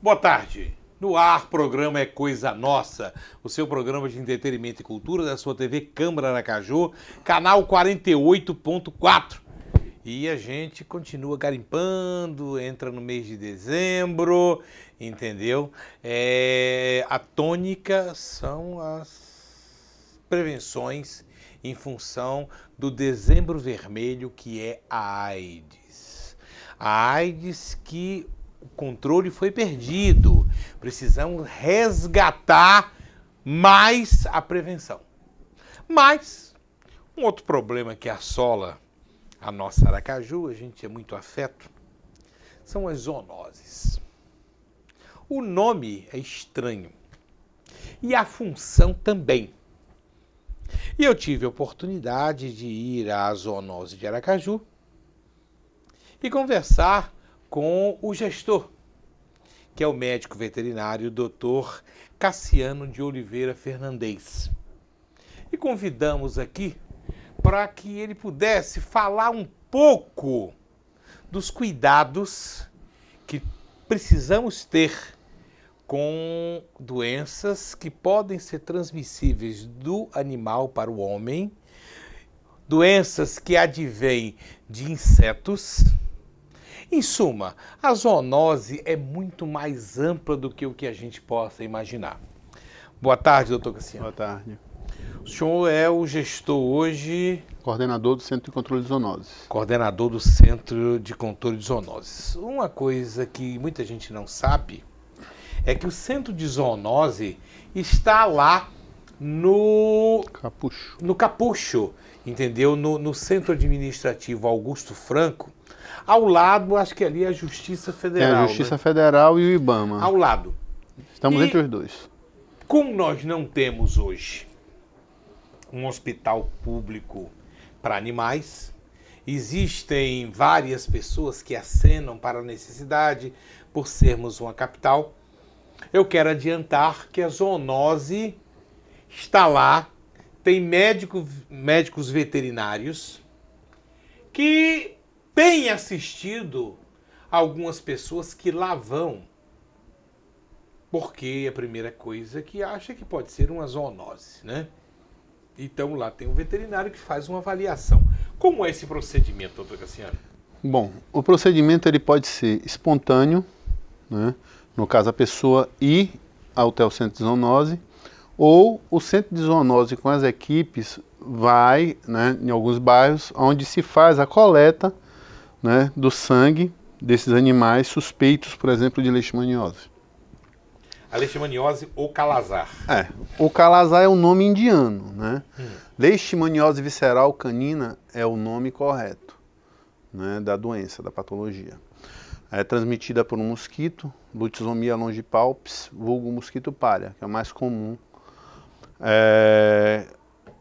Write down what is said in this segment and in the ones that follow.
Boa tarde. No ar, programa É Coisa Nossa, o seu programa de entretenimento e cultura da sua TV Câmara Aracaju, canal 48.4. E a gente continua garimpando, entra no mês de dezembro, entendeu? A tônica são as prevenções em função do Dezembro Vermelho, que é a AIDS. A AIDS que o controle foi perdido. Precisamos resgatar mais a prevenção. Mas um outro problema que assola a nossa Aracaju, a gente é muito afeto, são as zoonoses. O nome é estranho e a função também. E eu tive a oportunidade de ir à zoonose de Aracaju e conversar com o gestor, que é o médico veterinário Dr. Cassiano de Oliveira Fernandes. E convidamos aqui para que ele pudesse falar um pouco dos cuidados que precisamos ter com doenças que podem ser transmissíveis do animal para o homem, doenças que advêm de insetos. Em suma, a zoonose é muito mais ampla do que o que a gente possa imaginar. Boa tarde, doutor Cassiano. Boa tarde. O senhor é o gestor hoje... Coordenador do Centro de Controle de Zoonoses. Coordenador do Centro de Controle de Zoonoses. Uma coisa que muita gente não sabe é que o Centro de Zoonose está lá no Capucho, entendeu? No Centro Administrativo Augusto Franco. Ao lado, acho que ali é a Justiça Federal. É a Justiça Federal e o IBAMA. Ao lado. Estamos entre os dois. Como nós não temos hoje um hospital público para animais, existem várias pessoas que acenam para a necessidade por sermos uma capital. Eu quero adiantar que a zoonose está lá, tem médicos veterinários que têm assistido algumas pessoas que lá vão, porque a primeira coisa que acha que pode ser uma zoonose, né? Então lá tem um veterinário que faz uma avaliação. Como é esse procedimento, doutor Cassiano? Bom, o procedimento ele pode ser espontâneo, né? No caso a pessoa ir até o centro de zoonose, ou o centro de zoonose com as equipes vai, né, em alguns bairros, onde se faz a coleta, né, do sangue desses animais suspeitos, por exemplo, de leishmaniose. A leishmaniose ou calazar. O calazar é um nome indiano, né? Leishmaniose visceral canina é o nome correto, né, da doença, da patologia. É transmitida por um mosquito, Lutzomia longipalpis, vulgo mosquito palha, que é o mais comum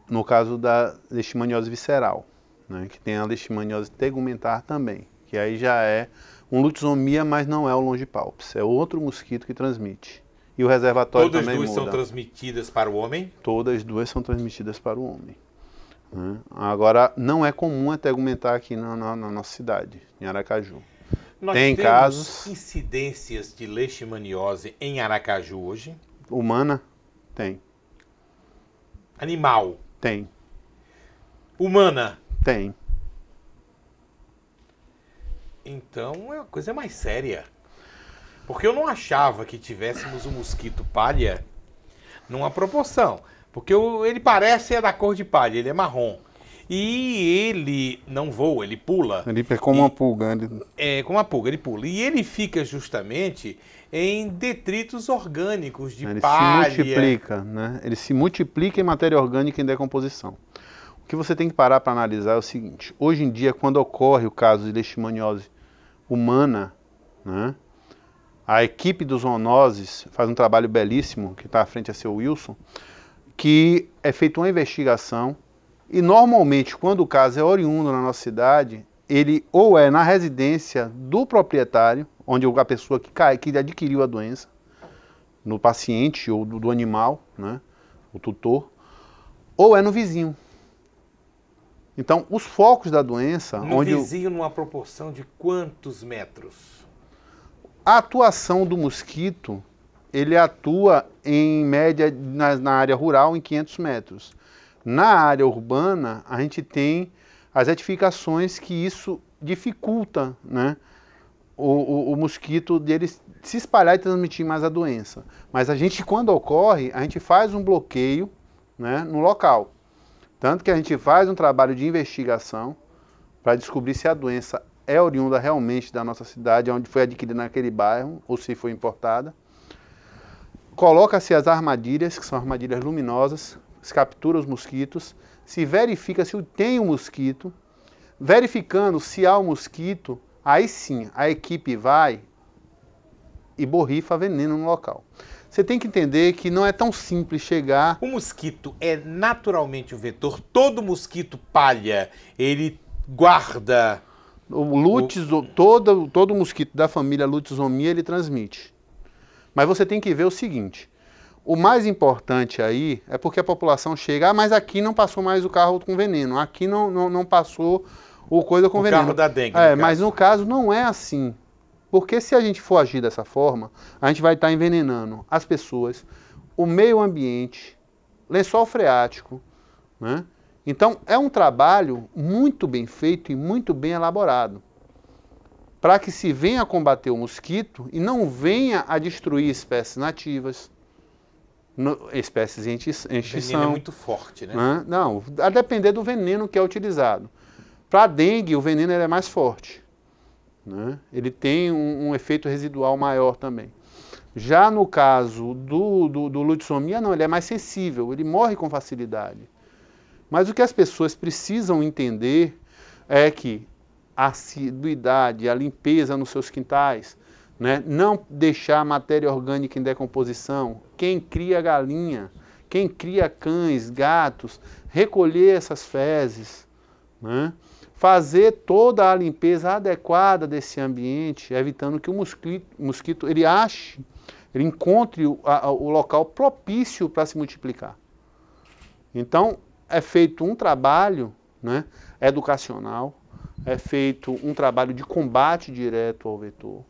no caso da leishmaniose visceral, né, que tem a leishmaniose tegumentar também, que aí já é um Lutzomia, mas não é o longipalpis, é outro mosquito que transmite. E o reservatório também muda. Todas duas são transmitidas para o homem? Todas duas são transmitidas para o homem. Né? Agora, não é comum a tegumentar aqui na nossa cidade, em Aracaju. Nós tem temos casos... incidências de leishmaniose em Aracaju hoje? Humana? Tem. Animal? Tem. Humana? Tem. Então é uma coisa mais séria. Porque eu não achava que tivéssemos um mosquito palha numa proporção. Porque ele parece da cor de palha, ele é marrom. E ele não voa, ele pula. Ele é como uma pulga. É, como uma pulga, ele pula. E ele fica justamente em detritos orgânicos de palha. Ele se multiplica, né? Ele se multiplica em matéria orgânica em decomposição. O que você tem que parar para analisar é o seguinte. Hoje em dia, quando ocorre o caso de leishmaniose humana, né, a equipe dos zoonoses faz um trabalho belíssimo, que está à frente é seu Wilson, que é feita uma investigação e normalmente quando o caso é oriundo na nossa cidade, ele ou é na residência do proprietário, onde a pessoa que adquiriu a doença, no paciente ou do animal, né, o tutor, ou é no vizinho. Então, os focos da doença... No vizinho, numa proporção de quantos metros? A atuação do mosquito, ele atua em média na área rural em 500 metros. Na área urbana, a gente tem as edificações que isso dificulta, né, o mosquito dele se espalhar e transmitir mais a doença. Mas a gente, quando ocorre, a gente faz um bloqueio, né, no local. Tanto que a gente faz um trabalho de investigação para descobrir se a doença é oriunda realmente da nossa cidade, onde foi adquirida naquele bairro, ou se foi importada. Coloca-se as armadilhas, que são armadilhas luminosas, se captura os mosquitos, se verifica se tem um mosquito, verificando se há um mosquito, aí sim a equipe vai e borrifa veneno no local. Você tem que entender que não é tão simples chegar... O mosquito é naturalmente um vetor, todo mosquito palha, ele guarda... Todo mosquito da família Lutisomia ele transmite. Mas você tem que ver o seguinte, o mais importante aí é porque a população chega, mas aqui não passou mais o carro com veneno, aqui não passou o coisa com veneno. O carro da dengue, mas no caso não é assim. Porque se a gente for agir dessa forma, a gente vai estar envenenando as pessoas, o meio ambiente, lençol freático, né? Então é um trabalho muito bem feito e muito bem elaborado, para que se venha a combater o mosquito e não venha a destruir espécies nativas, espécies em extinção. O veneno é muito forte, né? Não, a depender do veneno que é utilizado. Para a dengue, o veneno é mais forte, né? Ele tem um efeito residual maior também. Já no caso do Lutisomia, não, ele é mais sensível, ele morre com facilidade. Mas o que as pessoas precisam entender é que a assiduidade, a limpeza nos seus quintais, né? Não deixar matéria orgânica em decomposição, quem cria galinha, quem cria cães, gatos, recolher essas fezes, né? Fazer toda a limpeza adequada desse ambiente, evitando que o mosquito ele encontre o local propício para se multiplicar. Então, é feito um trabalho, né, educacional, é feito um trabalho de combate direto ao vetor,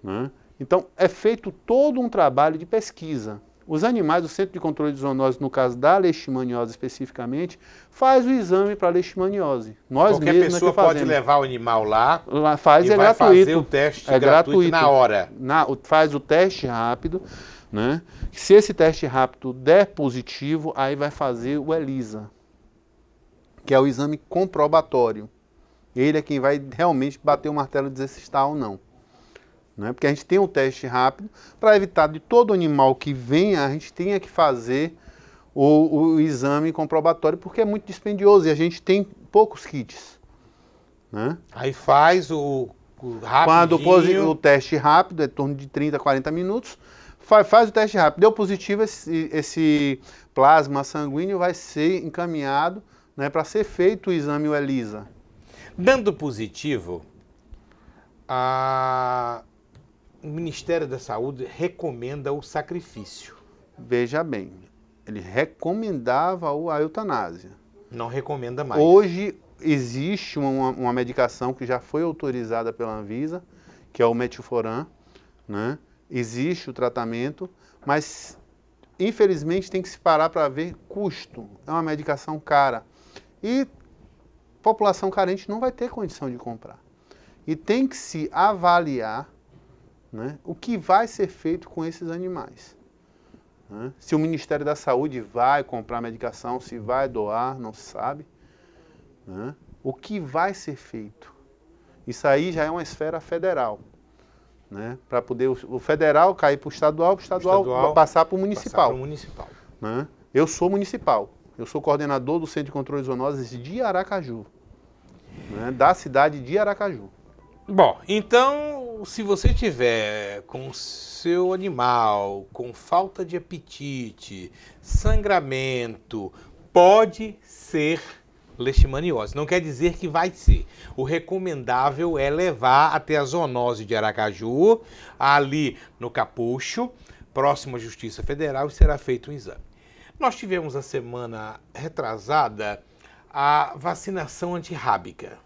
né? Então, é feito todo um trabalho de pesquisa. Os animais, o Centro de Controle de Zoonose, no caso da leishmaniose especificamente, faz o exame para leishmaniose. Qualquer pessoa pode levar o animal lá faz, e é vai gratuito. fazer o teste gratuito na hora. Faz o teste rápido, né? Se esse teste rápido der positivo, aí vai fazer o ELISA, que é o exame comprobatório. Ele é quem vai realmente bater o martelo e dizer se está ou não. Né? Porque a gente tem um teste rápido para evitar de todo animal que venha, a gente tenha que fazer o exame comprobatório, porque é muito dispendioso e a gente tem poucos kits. Né? Aí faz o Quando rapidinho. o teste rápido, é em torno de 30 a 40 minutos, faz o teste rápido. Deu positivo, esse plasma sanguíneo vai ser encaminhado, né, para ser feito o exame, o ELISA. Dando positivo, o Ministério da Saúde recomenda o sacrifício. Veja bem, ele recomendava a eutanásia. Não recomenda mais. Hoje existe uma medicação que já foi autorizada pela Anvisa, que é o metilforam, né? Existe o tratamento, mas infelizmente tem que se parar para ver custo. É uma medicação cara. E população carente não vai ter condição de comprar. E tem que se avaliar, né, o que vai ser feito com esses animais. Né? Se o Ministério da Saúde vai comprar medicação, se vai doar, não se sabe. Né? O que vai ser feito? Isso aí já é uma esfera federal. Né? Para poder o federal cair para o estadual passar para o municipal. Né? Eu sou municipal. Eu sou coordenador do Centro de Controle de Zoonoses de Aracaju, né, da cidade de Aracaju. Bom, então, se você tiver com o seu animal com falta de apetite, sangramento, pode ser leishmaniose. Não quer dizer que vai ser. O recomendável é levar até a zoonose de Aracaju, ali no Capucho, próximo à Justiça Federal, e será feito um exame. Nós tivemos a semana retrasada a vacinação antirrábica.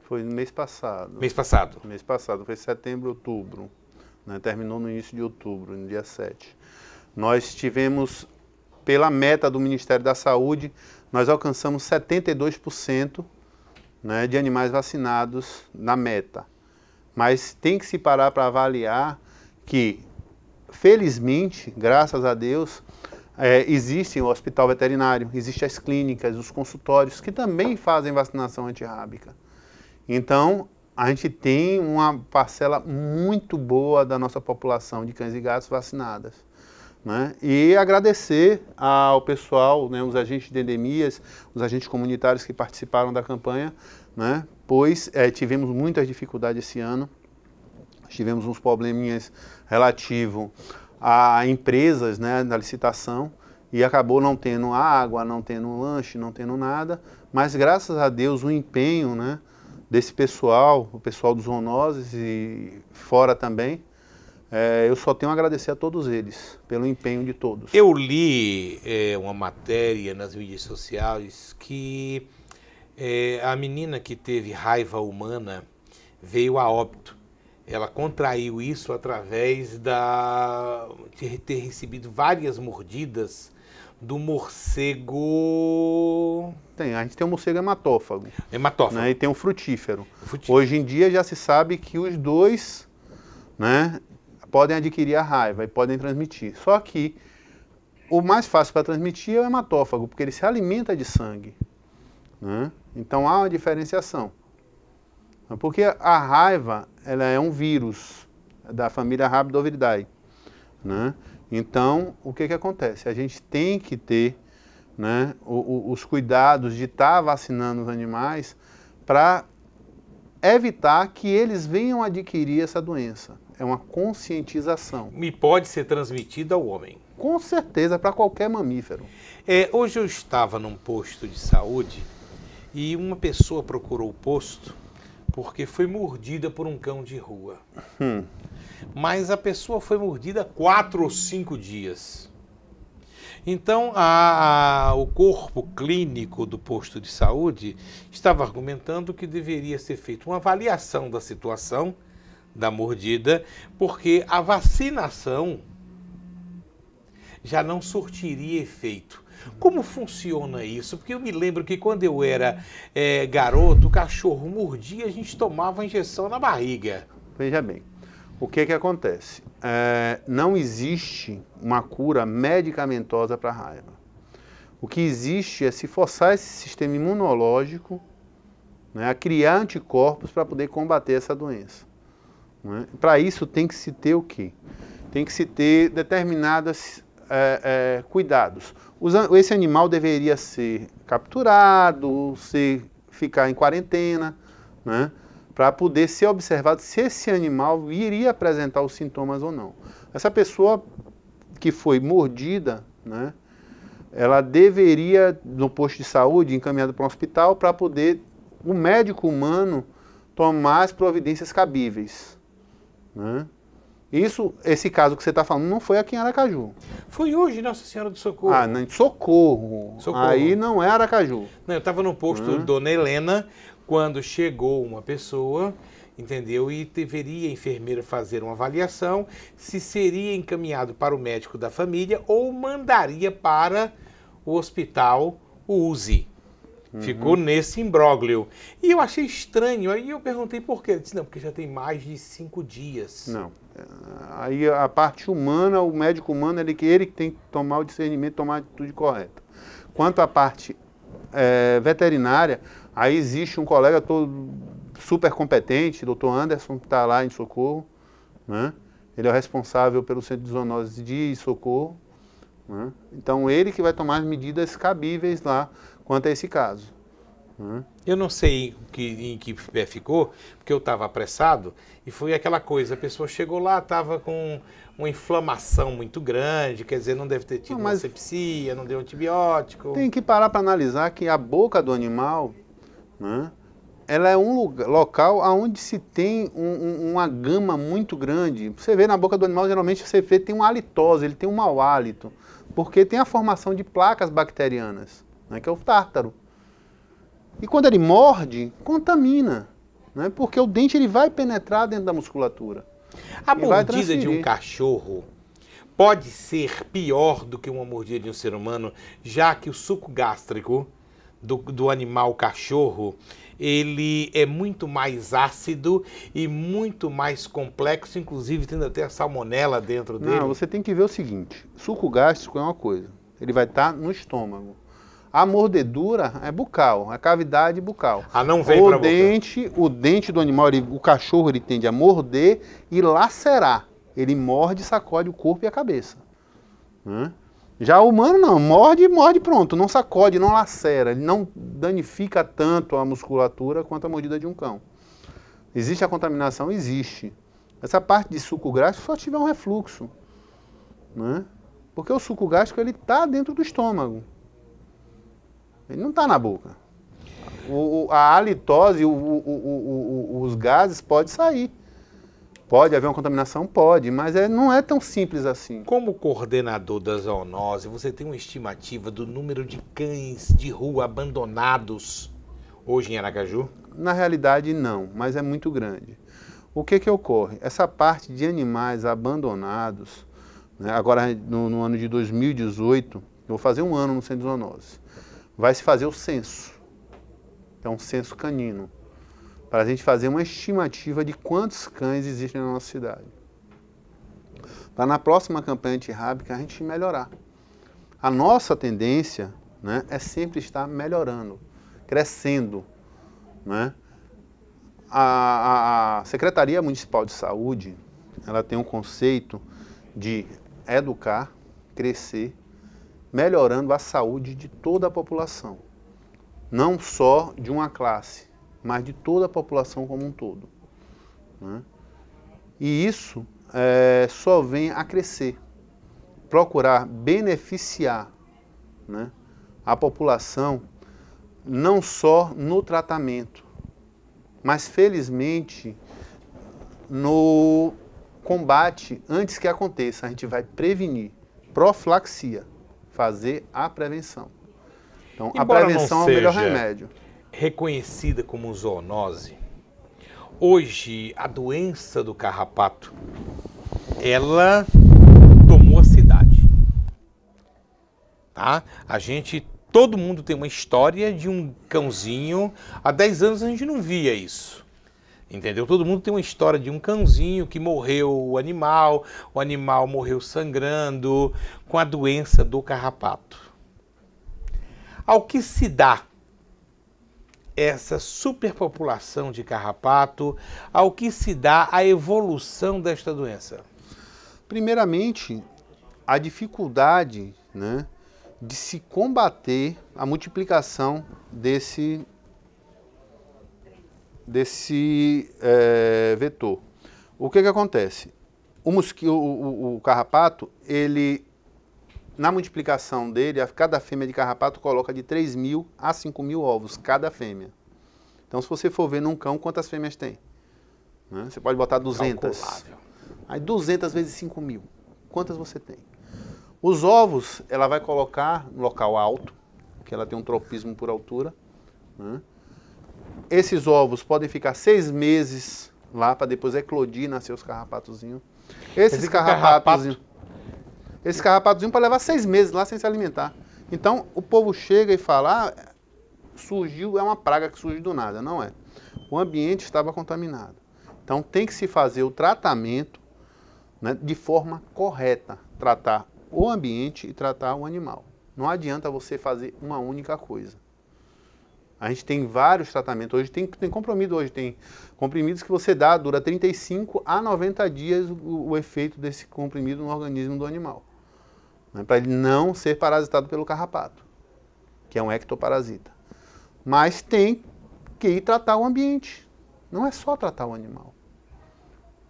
Foi no mês passado. Mês passado? Mês passado, foi setembro, outubro. né? Terminou no início de outubro, no dia 7. Nós tivemos, pela meta do Ministério da Saúde, nós alcançamos 72%, né, de animais vacinados na meta. Mas tem que se parar para avaliar que, felizmente, graças a Deus, existe o hospital veterinário, existem as clínicas, os consultórios, que também fazem vacinação antirrábica. Então, a gente tem uma parcela muito boa da nossa população de cães e gatos vacinadas, né? E agradecer ao pessoal, né, os agentes de endemias, os agentes comunitários que participaram da campanha, né, pois tivemos muitas dificuldades esse ano, tivemos uns probleminhas relativos a empresas, né, na licitação, e acabou não tendo água, não tendo lanche, não tendo nada, mas graças a Deus o empenho, né, desse pessoal, o pessoal dos zoonoses e fora também, eu só tenho a agradecer a todos eles, pelo empenho de todos. Eu li uma matéria nas mídias sociais que a menina que teve raiva humana veio a óbito. Ela contraiu isso através de ter recebido várias mordidas do morcego... A gente tem um morcego hematófago. Hematófago. Né, e tem um frutífero. Hoje em dia já se sabe que os dois, né, podem adquirir a raiva e podem transmitir. Só que o mais fácil para transmitir é o hematófago, porque ele se alimenta de sangue, né? Então há uma diferenciação. Porque a raiva, ela é um vírus da família Rhabdoviridae, né? Então, o que acontece? A gente tem que ter, né, os cuidados de estar vacinando os animais para evitar que eles venham adquirir essa doença. É uma conscientização. E pode ser transmitida ao homem. Com certeza, para qualquer mamífero. Hoje eu estava num posto de saúde e uma pessoa procurou o posto porque foi mordida por um cão de rua. Mas a pessoa foi mordida 4 ou 5 dias. Então, o corpo clínico do posto de saúde estava argumentando que deveria ser feita uma avaliação da situação da mordida, porque a vacinação já não surtiria efeito. Como funciona isso? Porque eu me lembro que quando eu era garoto, o cachorro mordia, a gente tomava a injeção na barriga. Veja bem, o que acontece? Não existe uma cura medicamentosa para a raiva. O que existe é se forçar esse sistema imunológico, né, a criar anticorpos para poder combater essa doença. Né? Para isso tem que se ter o quê? Tem que se ter determinados cuidados. Esse animal deveria ser capturado, ficar em quarentena, né, para poder ser observado se esse animal iria apresentar os sintomas ou não. Essa pessoa que foi mordida, né, ela deveria, no posto de saúde, encaminhada para um hospital, para poder o médico humano tomar as providências cabíveis, né? Esse caso que você está falando não foi aqui em Aracaju. Foi hoje, Nossa Senhora do Socorro. Socorro. Aí não é Aracaju. Não, eu estava no posto Dona Helena, quando chegou uma pessoa, entendeu? E deveria a enfermeira fazer uma avaliação se seria encaminhado para o médico da família ou mandaria para o hospital USE. Ficou nesse imbróglio. E eu achei estranho. Aí eu perguntei por quê. Ele disse, não, porque já tem mais de 5 dias. Não. Aí a parte humana, o médico humano, ele que tem que tomar o discernimento, tomar a atitude correta. Quanto à parte veterinária, aí existe um colega todo super competente, doutor Anderson, que está lá em Socorro, né? Ele é o responsável pelo Centro de Zoonose de Socorro, né? Então ele que vai tomar as medidas cabíveis lá quanto a esse caso. Eu não sei em que pé ficou, porque eu estava apressado, e foi aquela coisa, a pessoa chegou lá, estava com uma inflamação muito grande, quer dizer, não deve ter tido uma sepsia, não deu antibiótico. Tem que parar para analisar que a boca do animal, né, ela é um local onde se tem uma gama muito grande. Você vê na boca do animal, geralmente você vê tem uma halitose, ele tem um mau hálito, porque tem a formação de placas bacterianas, né, que é o tártaro. E quando ele morde, contamina, né? Porque o dente ele vai penetrar dentro da musculatura. A e vai mordida de um transferir. cachorro pode ser pior do que uma mordida de um ser humano, já que o suco gástrico do animal cachorro, ele é muito mais ácido e muito mais complexo, inclusive tendo até a salmonela dentro dele. Não, você tem que ver o seguinte, suco gástrico é uma coisa, ele vai estar no estômago. A mordedura é bucal, é cavidade bucal. Ah, não vem pra boca. O dente do animal, o cachorro, ele tende a morder e lacerar. Ele morde, sacode o corpo e a cabeça. Né? Já o humano não, morde, pronto, não sacode, não lacera, ele não danifica tanto a musculatura quanto a mordida de um cão. Existe a contaminação? Existe. Essa parte de suco gástrico só tiver um refluxo. Né? Porque o suco gástrico, ele está dentro do estômago. Ele não está na boca. A halitose, os gases podem sair. Pode haver uma contaminação? Pode, mas não é tão simples assim. Como coordenador da zoonose, você tem uma estimativa do número de cães de rua abandonados hoje em Aracaju? Na realidade, não, mas é muito grande. O que ocorre? Essa parte de animais abandonados, né, agora no ano de 2018, eu vou fazer um ano no Centro de Zoonose, vai se fazer o censo. É um censo canino. Para a gente fazer uma estimativa de quantos cães existem na nossa cidade. Para na próxima campanha antirrábica a gente melhorar. A nossa tendência, né, é sempre estar melhorando, crescendo. Né? A Secretaria Municipal de Saúde, ela tem um conceito de educar, crescer, melhorando a saúde de toda a população. Não só de uma classe, mas de toda a população como um todo. Né? E isso só vem a crescer. Procurar beneficiar, né, a população, não só no tratamento, mas felizmente no combate antes que aconteça. A gente vai prevenir, profilaxia, fazer a prevenção. Então, Embora a prevenção é o melhor remédio. Reconhecida como zoonose, hoje a doença do carrapato, ela tomou a cidade. Tá? Todo mundo tem uma história de um cãozinho. Há 10 anos a gente não via isso. Entendeu? Todo mundo tem uma história de um cãozinho que morreu o animal morreu sangrando com a doença do carrapato. Ao que se dá essa superpopulação de carrapato, ao que se dá a evolução desta doença? Primeiramente, a dificuldade, né, de se combater a multiplicação desse vetor. O que acontece? O carrapato, ele, na multiplicação dele, cada fêmea de carrapato coloca de 3.000 a 5.000 ovos, cada fêmea. Então, se você for ver num cão, quantas fêmeas tem? Né? Você pode botar 200. Calculável. Aí 200 vezes 5.000. Quantas você tem? Os ovos, ela vai colocar no local alto, que ela tem um tropismo por altura. Né? Esses ovos podem ficar 6 meses lá, para depois eclodir e nascer os carrapatozinhos. Esses carrapatozinhos podem levar 6 meses lá sem se alimentar. Então, o povo chega e fala, surgiu, é uma praga que surge do nada. Não é. O ambiente estava contaminado. Então, tem que se fazer o tratamento, né, de forma correta. Tratar o ambiente e tratar o animal. Não adianta você fazer uma única coisa. A gente tem vários tratamentos. Hoje tem comprimido, tem comprimidos que você dá, dura 35 a 90 dias o efeito desse comprimido no organismo do animal. Né, para ele não ser parasitado pelo carrapato, que é um ectoparasita. Mas tem que ir tratar o ambiente. Não é só tratar o animal.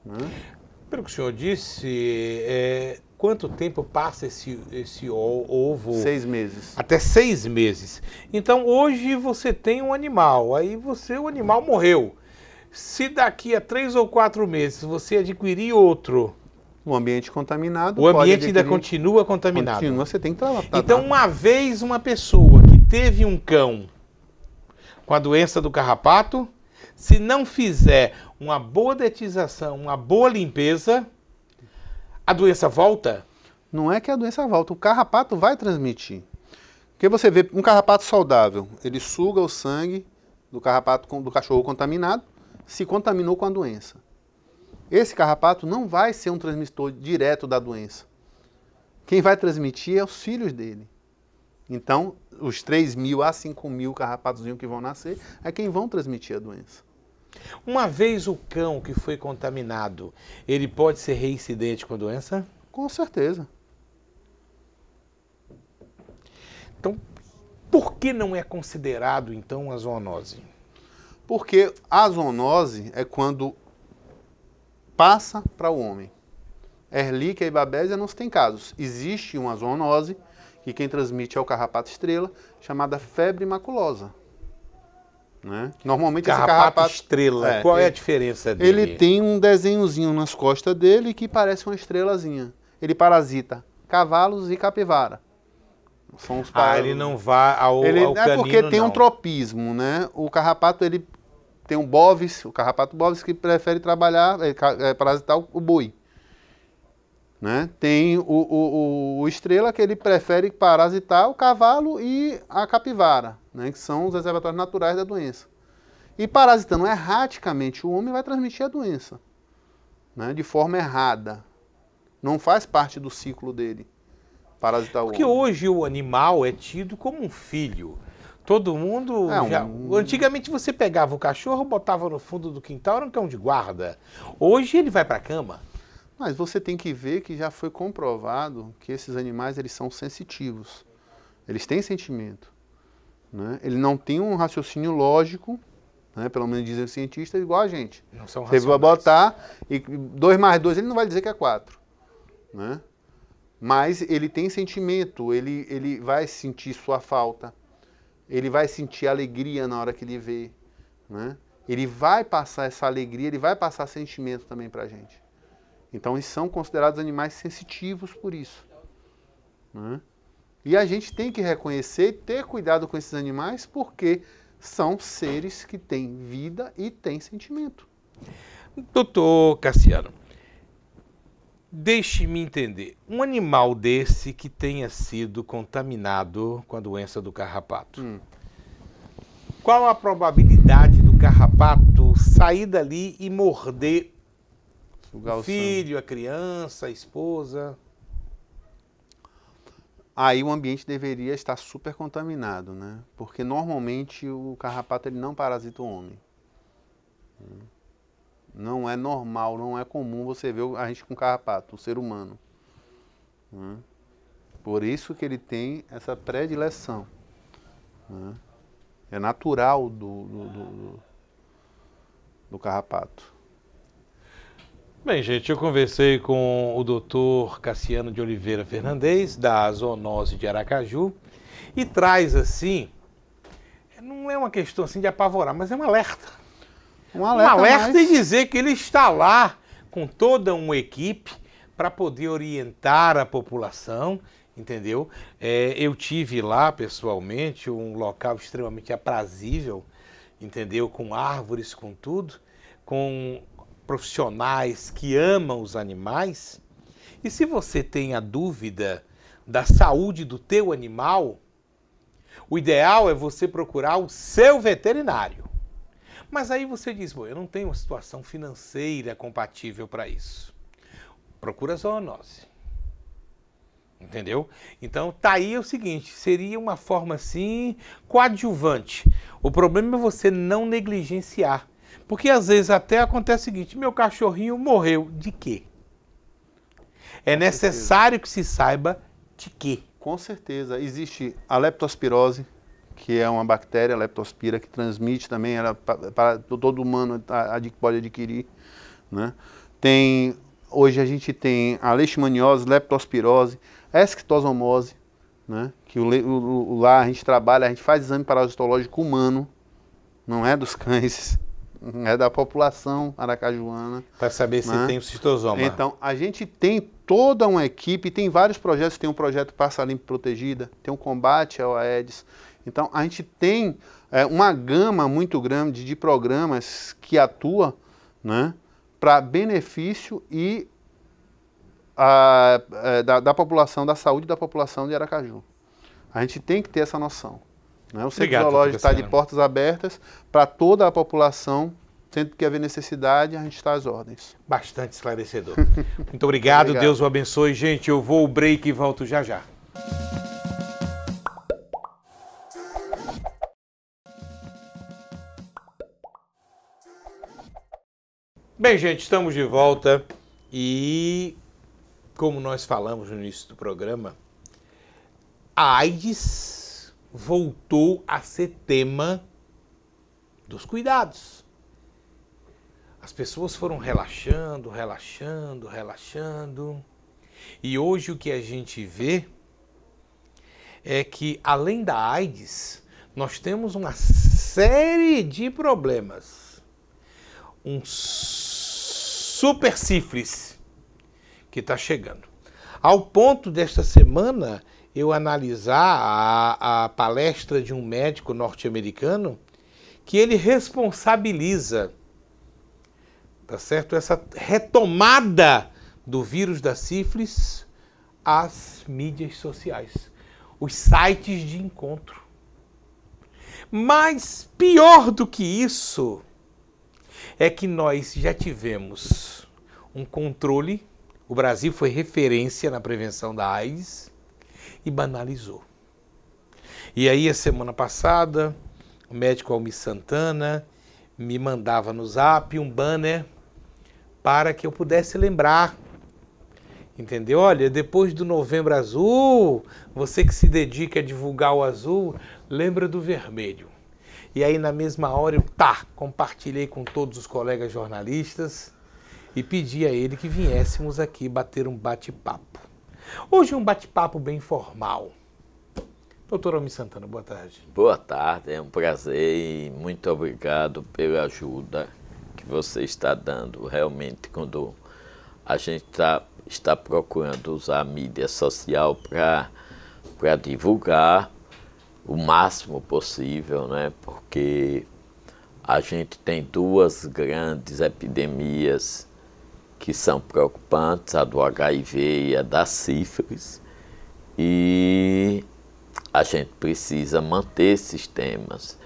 Né? Pelo que o senhor disse, quanto tempo passa esse ovo? 6 meses. Até 6 meses. Então hoje você tem um animal, aí o animal morreu. Se daqui a 3 ou 4 meses você adquirir outro, o ambiente contaminado, o ambiente ainda continua contaminado. Continua, você tem que tratar. Então, uma vez uma pessoa que teve um cão com a doença do carrapato, se não fizer uma boa detização, uma boa limpeza, a doença volta? Não é que a doença volta, o carrapato vai transmitir. Porque você vê um carrapato saudável, ele suga o sangue do carrapato do cachorro contaminado, se contaminou com a doença. Esse carrapato não vai ser um transmissor direto da doença. Quem vai transmitir é os filhos dele. Então, os 3.000 a 5.000 carrapatozinhos que vão nascer é quem vão transmitir a doença. Uma vez o cão que foi contaminado, ele pode ser reincidente com a doença? Com certeza. Então, por que não é considerado, então, a zoonose? Porque a zoonose é quando passa para o homem. Ehrlichia e Babesia não se tem casos. Existe uma zoonose, que quem transmite é o carrapato estrela, chamada febre maculosa. Né? Normalmente carrapato estrela, qual é a diferença dele? Ele tem um desenhozinho nas costas dele que parece uma estrelazinha. Ele parasita cavalos e capivara. São os ele não vai ao canino, é porque tem um tropismo, né? O carrapato, ele tem um bovis, o carrapato bovis que prefere trabalhar, parasitar o boi. Né? Tem o estrela que ele prefere parasitar o cavalo e a capivara, né? Que são os reservatórios naturais da doença. E parasitando erraticamente o homem vai transmitir a doença, né? De forma errada. Não faz parte do ciclo dele parasitar o homem. Porque hoje o animal é tido como um filho. Todo mundo... Antigamente você pegava o cachorro, botava no fundo do quintal, era um cão de guarda. Hoje ele vai para a cama. Mas você tem que ver que já foi comprovado que esses animais eles são sensitivos. Eles têm sentimento. Né? Ele não tem um raciocínio lógico, né? Pelo menos dizem os cientistas, igual a gente. Não são racionais. Você vai botar e 2 mais 2 ele não vai dizer que é 4. Né? Mas ele tem sentimento, ele vai sentir sua falta. Ele vai sentir alegria na hora que ele vê. Né? Ele vai passar essa alegria, ele vai passar sentimento também pra gente. Então, eles são considerados animais sensitivos por isso. Né? E a gente tem que reconhecer e ter cuidado com esses animais porque são seres que têm vida e têm sentimento. Doutor Cassiano, deixe-me entender. Um animal desse que tenha sido contaminado com a doença do carrapato, qual a probabilidade do carrapato sair dali e morder o filho, a criança, a esposa? Aí o ambiente deveria estar super contaminado, né? Porque normalmente o carrapato ele não parasita o homem. Não é normal, não é comum você ver a gente com carrapato, o ser humano. Por isso que ele tem essa predileção. É natural do carrapato. Bem, gente, eu conversei com o doutor Cassiano de Oliveira Fernandes, da zoonose de Aracaju, e traz, assim, não é uma questão assim de apavorar, mas é um alerta. Um alerta e dizer que ele está lá com toda uma equipe para poder orientar a população, entendeu? Eu tive lá, pessoalmente, um local extremamente aprazível, entendeu? Com árvores, com tudo, com profissionais que amam os animais. E se você tem a dúvida da saúde do teu animal, o ideal é você procurar o seu veterinário. Mas aí você diz, bom, eu não tenho uma situação financeira compatível para isso. Procura a zoonose. Entendeu? Então, tá aí o seguinte, seria uma forma assim coadjuvante. O problema é você não negligenciar. Porque às vezes até acontece o seguinte, meu cachorrinho morreu. De quê? É necessário que se saiba de quê. Com certeza. Existe a leptospirose, que é uma bactéria, a leptospira, que transmite também, ela, para todo humano pode adquirir. Né? Hoje a gente tem a leishmaniose, leptospirose, esquitosomose, né? Que lá a gente trabalha, a gente faz exame parasitológico humano, não é dos cães. É da população aracajuana. Para saber se tem o cistosoma. Então, a gente tem toda uma equipe, tem vários projetos, tem um projeto Passa Limpa Protegida, tem um combate ao Aedes. Então, a gente tem uma gama muito grande de programas que atua, né, para benefício e da população, da saúde da população de Aracaju. A gente tem que ter essa noção. Né? O Centro Zoológico está de portas abertas para toda a população. Sempre que haver necessidade, a gente está às ordens. Bastante esclarecedor. Muito obrigado, Deus o abençoe. Gente, eu vou ao break e volto já já. Bem, gente, estamos de volta e, como nós falamos no início do programa, a AIDS voltou a ser tema dos cuidados. As pessoas foram relaxando, relaxando, relaxando. E hoje o que a gente vê é que, além da AIDS, nós temos uma série de problemas. Um super sífilis que está chegando. Ao ponto desta semana eu analisar a palestra de um médico norte-americano que ele responsabiliza, tá certo, essa retomada do vírus da sífilis às mídias sociais, os sites de encontro. Mas pior do que isso é que nós já tivemos um controle, o Brasil foi referência na prevenção da AIDS e banalizou. E aí, a semana passada, o médico Almir Santana me mandava no Zap um banner para que eu pudesse lembrar. Entendeu? Olha, depois do Novembro Azul, você que se dedica a divulgar o azul, lembra do vermelho. E aí, na mesma hora, eu compartilhei com todos os colegas jornalistas e pedi a ele que viéssemos aqui bater um bate-papo. Hoje um bate-papo bem formal. Doutor Almir Santana, boa tarde. Boa tarde, é um prazer e muito obrigado pela ajuda que você está dando. Realmente, quando a gente está procurando usar a mídia social para divulgar o máximo possível, né? Porque a gente tem duas grandes epidemias que são preocupantes, a do HIV e a da sífilis, e a gente precisa manter esses temas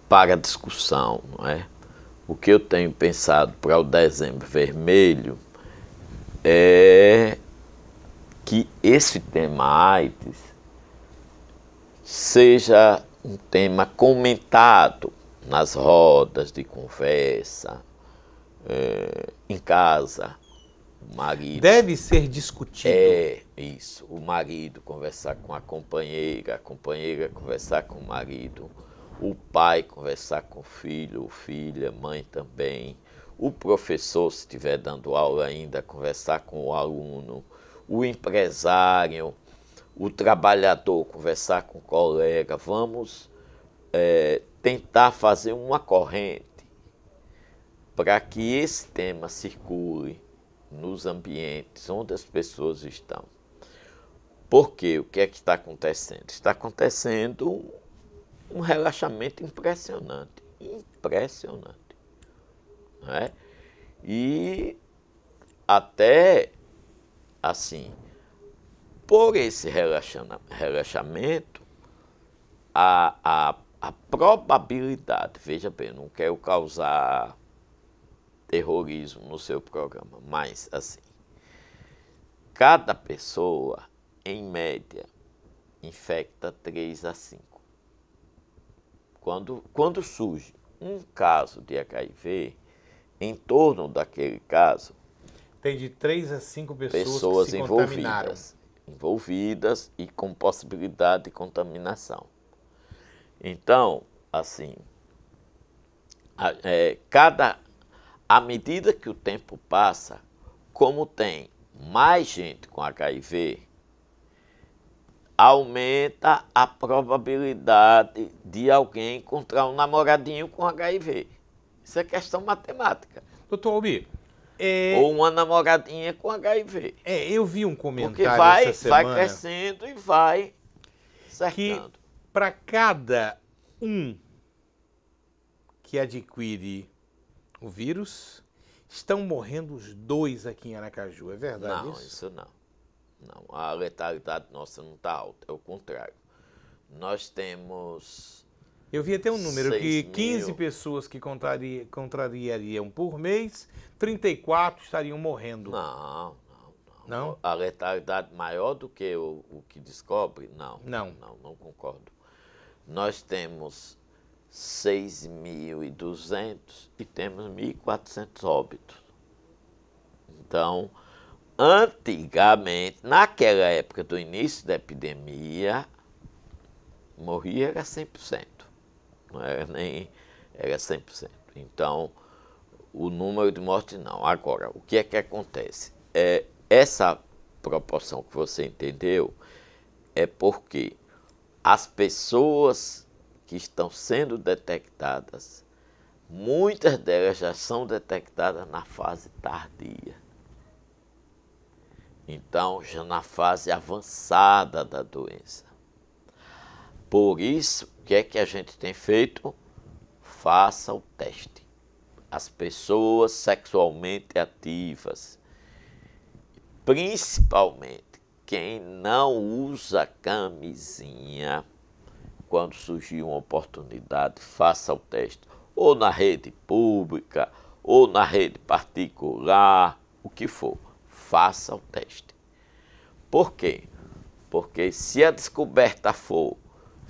para discussão, não é? O que eu tenho pensado para o Dezembro Vermelho é que esse tema AIDS seja um tema comentado nas rodas de conversa, em casa, o marido... Deve ser discutido. É, isso. O marido conversar com a companheira conversar com o marido, o pai conversar com o filha, mãe também, o professor, se estiver dando aula ainda, conversar com o aluno, o empresário, o trabalhador conversar com o colega. Vamos tentar fazer uma corrente para que esse tema circule nos ambientes onde as pessoas estão. Porque o que é que está acontecendo? Está acontecendo um relaxamento impressionante. Né? E até, assim, por esse relaxamento, a probabilidade, veja bem, não quero causar terrorismo no seu programa, mas assim, cada pessoa, em média, infecta 3 a 5. Quando surge um caso de HIV, em torno daquele caso, tem de 3 a 5 pessoas que se envolvidas e com possibilidade de contaminação. Então, assim, à medida que o tempo passa, como tem mais gente com HIV, aumenta a probabilidade de alguém encontrar um namoradinho com HIV. Isso é questão matemática. Doutor Almir, ou uma namoradinha com HIV. Eu vi um comentário porque essa semana. vai crescendo e vai cercando. para cada um que adquire o vírus, estão morrendo os 2 aqui em Aracaju. É verdade Não, isso? isso não. Não, a letalidade nossa não está alta, é o contrário. Nós temos... Eu vi até um número que 6.000. 15 pessoas que contrariariam por mês, 34 estariam morrendo. Não. Não? A letalidade maior do que o que descobre? Não. Não. Não concordo. Nós temos 6.200 e temos 1.400 óbitos. Então, antigamente, naquela época do início da epidemia, morria era 100%. Não era nem... era 100%. Então, o número de mortes não. Agora, o que é que acontece? Essa proporção que você entendeu é porque as pessoas que estão sendo detectadas, muitas delas já são detectadas na fase tardia. Então, já na fase avançada da doença. Por isso, o que é que a gente tem feito? Faça o teste. As pessoas sexualmente ativas, principalmente quem não usa camisinha, quando surgir uma oportunidade, faça o teste. Ou na rede pública, ou na rede particular, o que for, faça o teste. Por quê? Porque se a descoberta for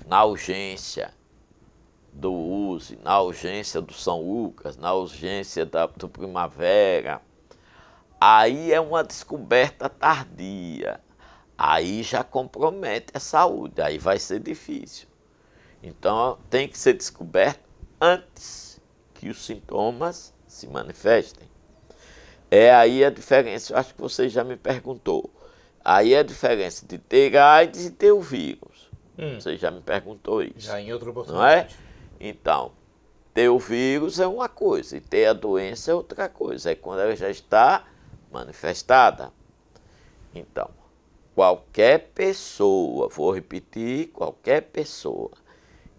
na urgência do USE, na urgência do São Lucas, na urgência do Primavera, aí é uma descoberta tardia. Aí já compromete a saúde, aí vai ser difícil. Então tem que ser descoberto antes que os sintomas se manifestem. É aí a diferença, eu acho que você já me perguntou. Aí é a diferença de ter AIDS e ter o vírus. Você já me perguntou isso. Já em outra Não é? oportunidade. Então, ter o vírus é uma coisa e ter a doença é outra coisa. É quando ela já está manifestada. Então, qualquer pessoa, vou repetir, qualquer pessoa,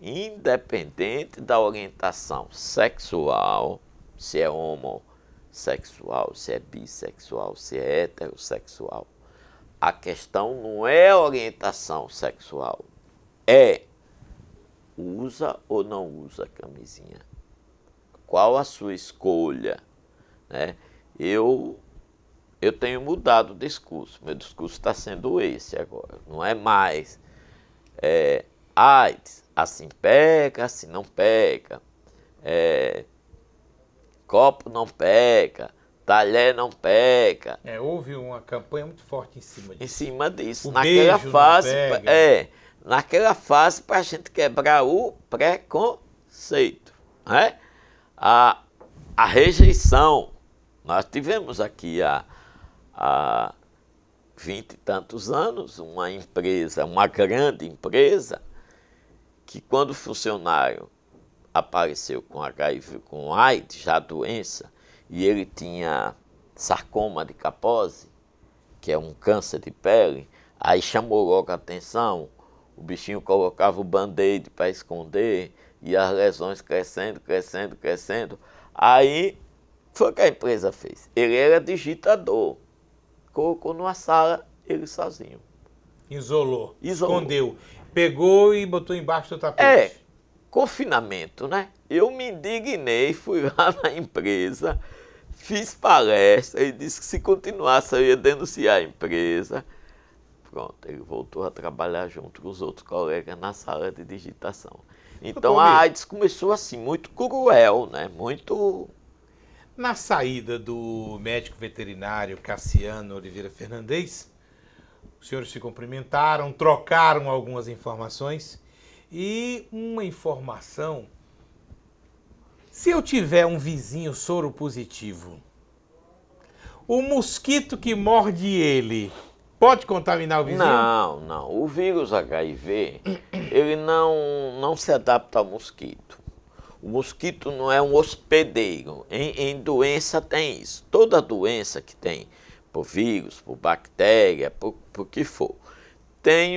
independente da orientação sexual, se é homossexual, se é bissexual, se é heterossexual, a questão não é a orientação sexual, é usa ou não usa camisinha. Qual a sua escolha? Né? Eu tenho mudado o discurso. Meu discurso está sendo esse agora. Não é mais AIDS, assim pega, assim não pega. Copo não pega, talher não pega. Houve uma campanha muito forte em cima disso. Em cima disso. O Naquela beijo fase, não pega. naquela fase para a gente quebrar o preconceito. Né? A rejeição. Nós tivemos aqui há 20 e tantos anos uma empresa, uma grande empresa, que quando o funcionário apareceu com HIV, com AIDS, já a doença, e ele tinha sarcoma de Kaposi, que é um câncer de pele, aí chamou logo a atenção, o bichinho colocava o band-aid para esconder, e as lesões crescendo, crescendo, crescendo. Aí foi o que a empresa fez. Ele era digitador, colocou numa sala ele sozinho. Isolou. Escondeu. Pegou e botou embaixo do tapete. Confinamento, né? Eu me indignei, fui lá na empresa, fiz palestra e disse que se continuasse eu ia denunciar a empresa. Pronto, ele voltou a trabalhar junto com os outros colegas na sala de digitação. Então a AIDS começou assim, muito cruel, né? Muito... Na saída do médico veterinário Cassiano Oliveira Fernandes, os senhores se cumprimentaram, trocaram algumas informações e uma informação: se eu tiver um vizinho soro positivo, o mosquito que morde ele pode contaminar o vizinho? Não. O vírus HIV, ele não se adapta ao mosquito. O mosquito não é um hospedeiro. Em doença tem isso. Toda doença que tem, por vírus, por bactéria, por que for, tem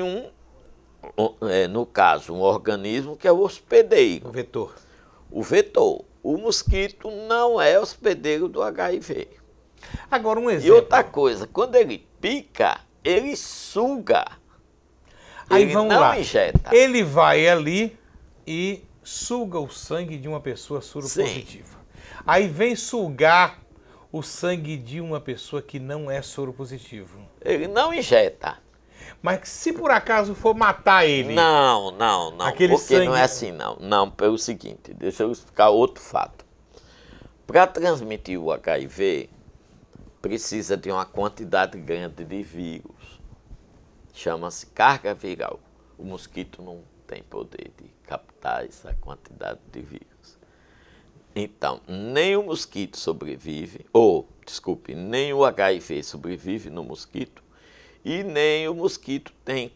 no caso, um organismo que é o hospedeiro, O vetor. o vetor. O mosquito não é hospedeiro do HIV. Agora um E exemplo. outra coisa, quando ele pica, ele suga. Aí Ele vamos não lá. injeta. Ele vai ali e suga o sangue de uma pessoa soropositiva. Aí vem sugar o sangue de uma pessoa que não é soropositivo. Ele não injeta. Mas se por acaso for matar ele, Não. Aquele Porque não sangue- é assim, não. Não, pelo seguinte, deixa eu explicar outro fato. Para transmitir o HIV, precisa de uma quantidade grande de vírus. Chama-se carga viral. O mosquito não tem poder de captar essa quantidade de vírus. Então, nem o mosquito sobrevive, nem o HIV sobrevive no mosquito, e nem o mosquito tem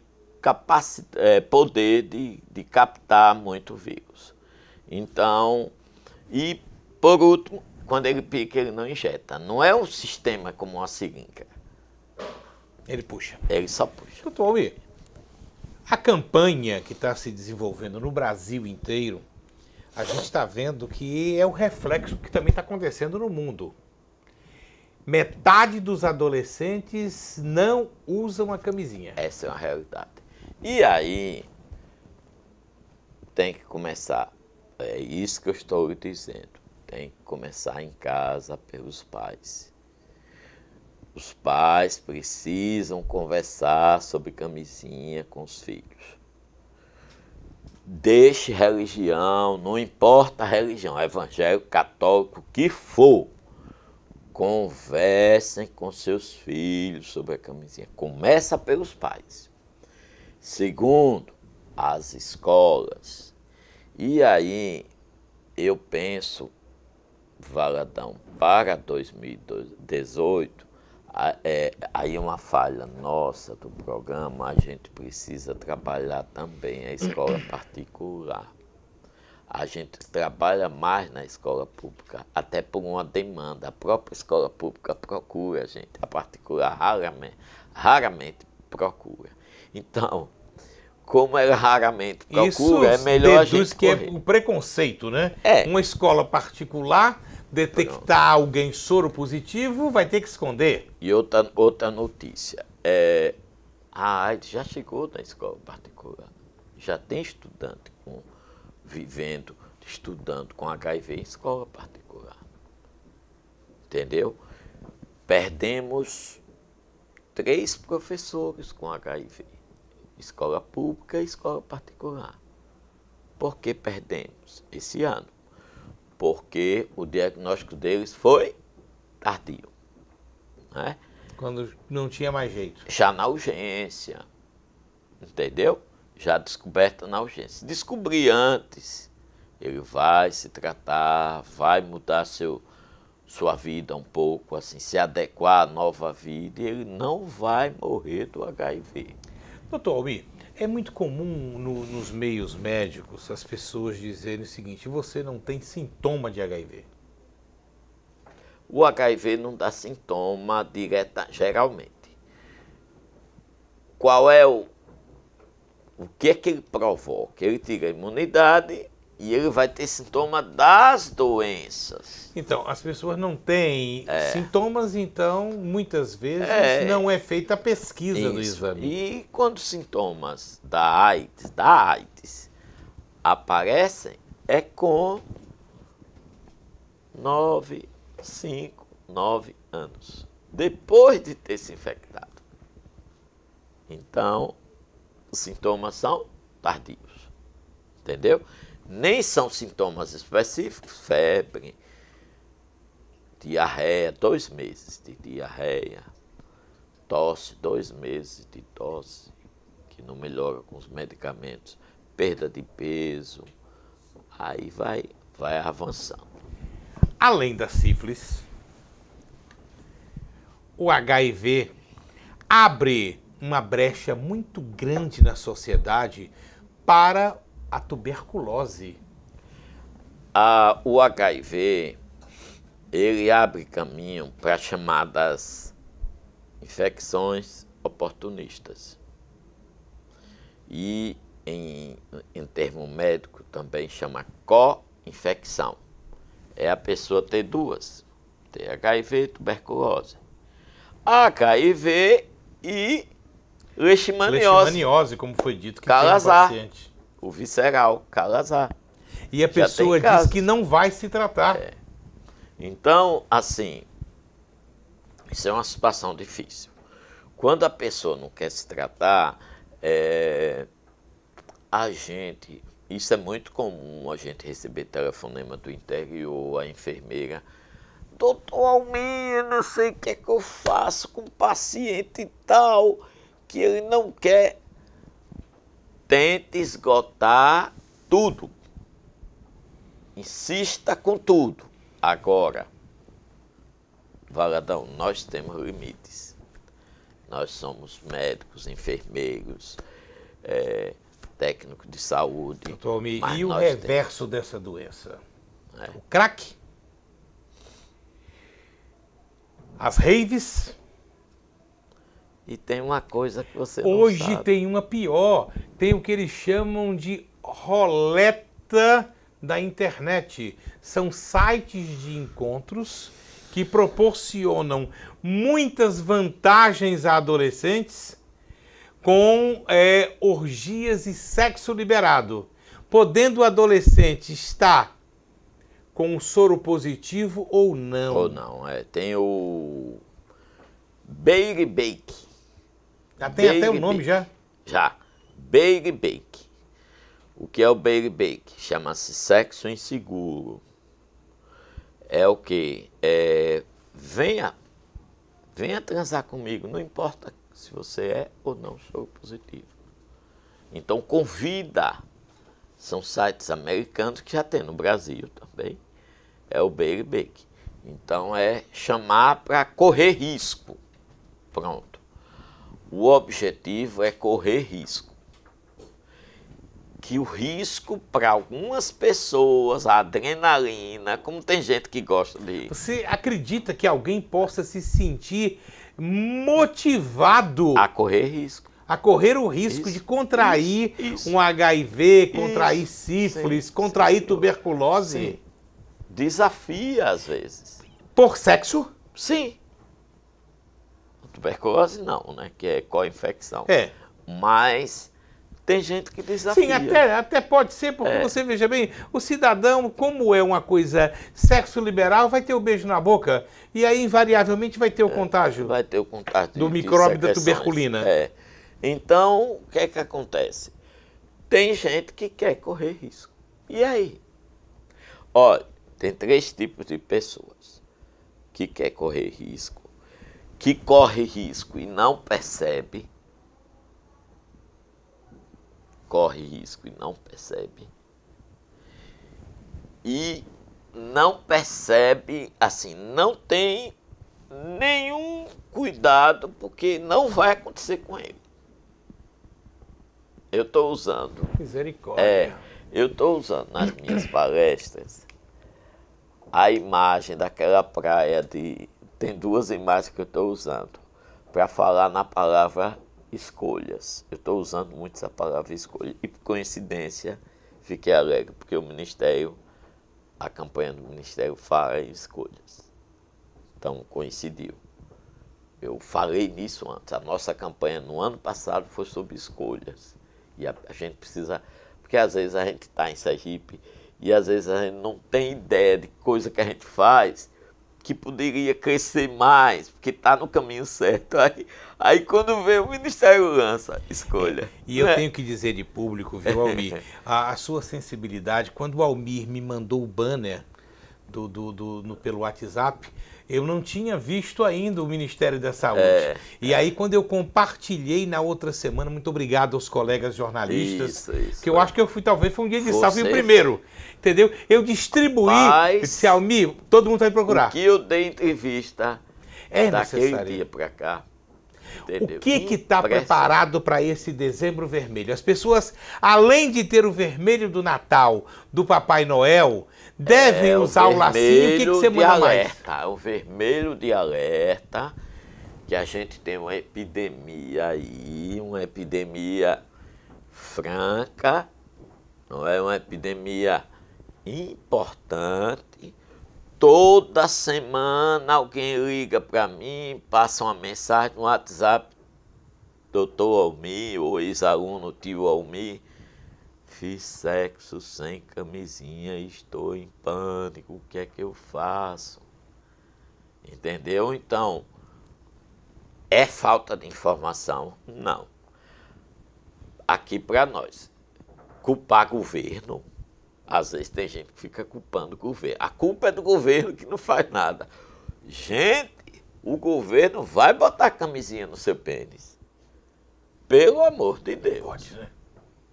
poder de captar muito vírus. Então, e por último, quando ele pica, ele não injeta. Não é um sistema como uma seringa. ele puxa. Ele só puxa. Doutor Almir, a campanha que está se desenvolvendo no Brasil inteiro, a gente está vendo que é o reflexo que também está acontecendo no mundo. Metade dos adolescentes não usam a camisinha. Essa é uma realidade. E aí, tem que começar, é isso que eu estou lhe dizendo, tem que começar em casa pelos pais. Os pais precisam conversar sobre camisinha com os filhos. Deixe religião, não importa a religião, evangélico, católico, o que for. Conversem com seus filhos sobre a camisinha. Começa pelos pais. Segundo, as escolas. E aí, eu penso, Valadão, para 2018, aí uma falha nossa do programa, a gente precisa trabalhar também a escola particular. A gente trabalha mais na escola pública, até por uma demanda. A própria escola pública procura a gente, a particular raramente procura. Então, como ela raramente procura, Isso é melhor a deduz gente que correr. é o preconceito, né? É. Uma escola particular, detectar alguém soropositivo, vai ter que esconder. E outra notícia, a AIDS já chegou na escola particular. Já tem estudante estudando com HIV em escola particular. Entendeu? Perdemos 3 professores com HIV. Escola pública e escola particular. Por que perdemos esse ano? Porque o diagnóstico deles foi tardio. Né? Quando não tinha mais jeito. Já na urgência. Entendeu? Já descoberta na urgência. Descobrir antes, ele vai se tratar, vai mudar sua vida um pouco, assim, se adequar à nova vida, e ele não vai morrer do HIV. Doutor Almir, é muito comum nos meios médicos as pessoas dizerem o seguinte: você não tem sintoma de HIV. O HIV não dá sintoma direta, geralmente. Qual é o que é que ele provoca? Ele tira a imunidade e ele vai ter sintoma das doenças. Então, as pessoas não têm sintomas, então, muitas vezes, não é feita a pesquisa do Isso. exame. E quando os sintomas da AIDS aparecem, é com 5, 9 anos, depois de ter se infectado. Então, os sintomas são tardios, entendeu? Nem são sintomas específicos, febre, diarreia, 2 meses de diarreia, tosse, 2 meses de tosse, que não melhora com os medicamentos, perda de peso, aí vai avançando. Além da sífilis, o HIV abre uma brecha muito grande na sociedade para a tuberculose. O HIV, ele abre caminho para chamadas infecções oportunistas. E em termo médico também chama co-infecção. É a pessoa ter duas, ter HIV e tuberculose. HIV e leishmaniose. Leishmaniose, como foi dito que Calazar. tem um paciente. O visceral, calazar. E a pessoa diz que não vai se tratar. Então, assim, isso é uma situação difícil. Quando a pessoa não quer se tratar, a gente, isso é muito comum, a gente receber telefonema do interior, a enfermeira, doutor Almir, não sei o que é que eu faço com o paciente tal, que ele não quer. Tente esgotar tudo. Insista com tudo. Agora, Valadão, nós temos limites. Nós somos médicos, enfermeiros, técnicos de saúde. Doutor Almir, e o reverso dessa doença? O crack? As raves? E tem uma coisa que você não Hoje sabe. tem uma pior. Tem o que eles chamam de roleta da internet. São sites de encontros que proporcionam muitas vantagens a adolescentes com orgias e sexo liberado, podendo o adolescente estar com o soro positivo ou não. Ou não, tem o Baby Bake. Já tem até o nome já? Já. Baby Bake. O que é o Baby Bake? Chama-se sexo inseguro. É o quê? Venha transar comigo, não importa se você é ou não soro positivo. Então convida. São sites americanos que já tem no Brasil também. É o Baby Bake. Então é chamar para correr risco. Pronto. O objetivo é correr risco. Que o risco para algumas pessoas, a adrenalina, como tem gente que gosta de... Você acredita que alguém possa se sentir motivado A correr risco. a correr o risco de contrair um HIV, contrair sífilis, contrair tuberculose? Sim. Desafia às vezes. Por sexo? Sim. Tuberculose não, né? Que é co-infecção. Mas tem gente que desafia. Sim, até pode ser, porque você veja bem, o cidadão, como é uma coisa sexo liberal, vai ter o beijo na boca e aí invariavelmente vai ter o contágio. Vai ter o contágio do micróbio da tuberculina. Então, o que é que acontece? Tem gente que quer correr risco. E aí? Olha, tem 3 tipos de pessoas que quer correr risco, que corre risco e não percebe, e não percebe, assim, não tem nenhum cuidado, porque não vai acontecer com ele. Eu estou usando... Misericórdia. Eu estou usando nas minhas palestras a imagem daquela praia de... Tem 2 imagens que eu estou usando para falar na palavra escolhas. Eu estou usando muito essa palavra escolha. E por coincidência, fiquei alegre, porque o Ministério, a campanha do Ministério fala em escolhas. Então, coincidiu. Eu falei nisso antes. A nossa campanha no ano passado foi sobre escolhas. E a gente precisa... Porque às vezes a gente está em Sergipe e às vezes a gente não tem ideia de coisa que a gente faz que poderia crescer mais, porque está no caminho certo. Aí quando vê, o Ministério lança, escolha. E eu tenho que dizer de público, viu, Almir, a sua sensibilidade, quando o Almir me mandou o banner pelo WhatsApp, eu não tinha visto ainda o Ministério da Saúde. E aí, quando eu compartilhei na outra semana, muito obrigado aos colegas jornalistas, que eu acho que talvez foi um dia de salve o primeiro, entendeu? Eu distribuí, eu disse, Almir, todo mundo vai procurar. O que eu dei entrevista daquele dia para cá. Entendeu? O que está preparado para esse dezembro vermelho? As pessoas, além de ter o vermelho do Natal, do Papai Noel, devem usar o lacinho. O que você manda mais? O vermelho de alerta, que a gente tem uma epidemia aí, uma epidemia franca, não é uma epidemia importante. Toda semana alguém liga para mim, passa uma mensagem no WhatsApp, doutor Almir, ou ex-aluno tio Almir, fiz sexo sem camisinha, estou em pânico, o que é que eu faço? Entendeu? Então, é falta de informação? Não. Aqui para nós, culpar governo, às vezes tem gente que fica culpando o governo. A culpa é do governo que não faz nada. Gente, o governo vai botar camisinha no seu pênis. Pelo amor de Deus. Pode, né?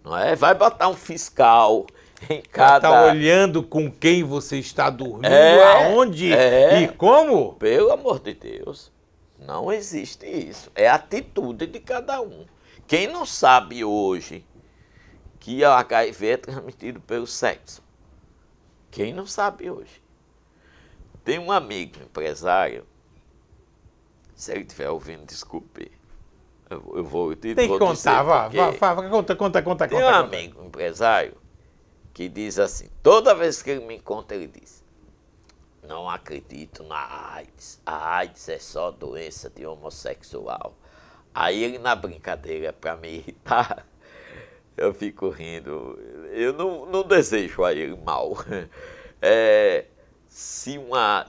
Não é? Vai botar um fiscal em cada... Tá olhando com quem você está dormindo, aonde e como? Pelo amor de Deus, não existe isso. É a atitude de cada um. Quem não sabe hoje que o HIV é transmitido pelo sexo? Quem não sabe hoje? Tem um amigo empresário, se ele estiver ouvindo, desculpe, eu vou te Tem que contar, conta. Tem um amigo empresário que diz assim, toda vez que ele me conta, ele diz, não acredito na AIDS, a AIDS é só doença de homossexual. Aí ele, na brincadeira, para me irritar, eu fico rindo, eu não desejo a ele mal.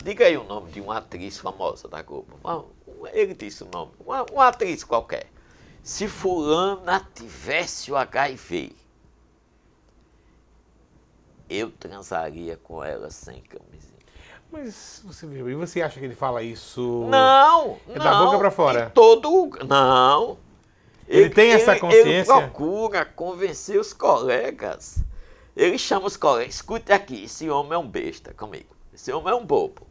Diga aí o nome de uma atriz famosa da Globo, ele disse o nome, uma atriz qualquer. Se fulana tivesse o HIV, eu transaria com ela sem camisinha. Mas você acha que ele fala isso? Não, é da boca pra fora? Não. Ele tem essa consciência? Ele procura convencer os colegas. Ele chama os colegas, escute aqui, esse homem é um besta comigo. Esse homem é um bobo.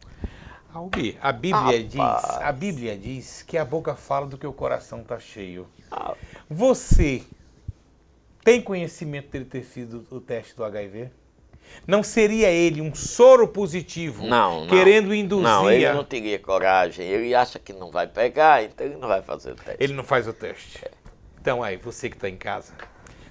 Almir, a Bíblia diz que a boca fala do que o coração está cheio. Você tem conhecimento dele ter feito o teste do HIV? Não seria ele um soro positivo, querendo induzir? Não, ele não teria coragem. Ele acha que não vai pegar, então ele não vai fazer o teste. Ele não faz o teste. Então aí, você que está em casa,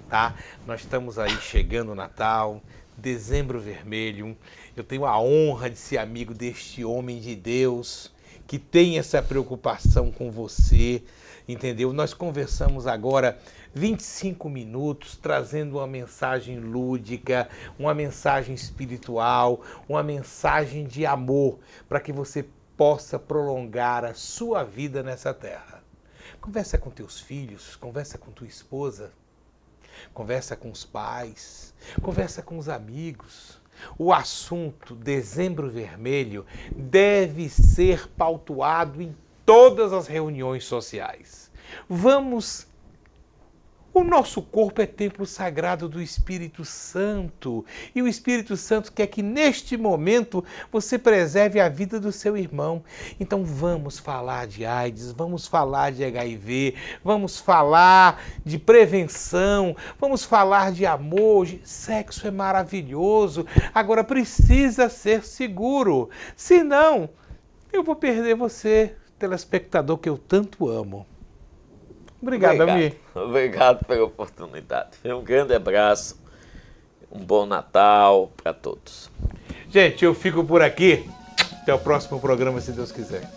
tá? Nós estamos aí chegando o Natal, Dezembro Vermelho. Eu tenho a honra de ser amigo deste homem de Deus que tem essa preocupação com você, entendeu? Nós conversamos agora 25 minutos trazendo uma mensagem lúdica, uma mensagem espiritual, uma mensagem de amor para que você possa prolongar a sua vida nessa terra. Conversa com teus filhos, conversa com tua esposa, conversa com os pais, conversa com os amigos. O assunto Dezembro Vermelho deve ser pautuado em todas as reuniões sociais. O nosso corpo é templo sagrado do Espírito Santo. E o Espírito Santo quer que neste momento você preserve a vida do seu irmão. Então vamos falar de AIDS, vamos falar de HIV, vamos falar de prevenção, vamos falar de amor. Sexo é maravilhoso, agora precisa ser seguro. Senão, eu vou perder você, telespectador que eu tanto amo. Obrigado, Almir. Obrigado pela oportunidade. Um grande abraço, um bom Natal para todos. Gente, eu fico por aqui. Até o próximo programa, se Deus quiser.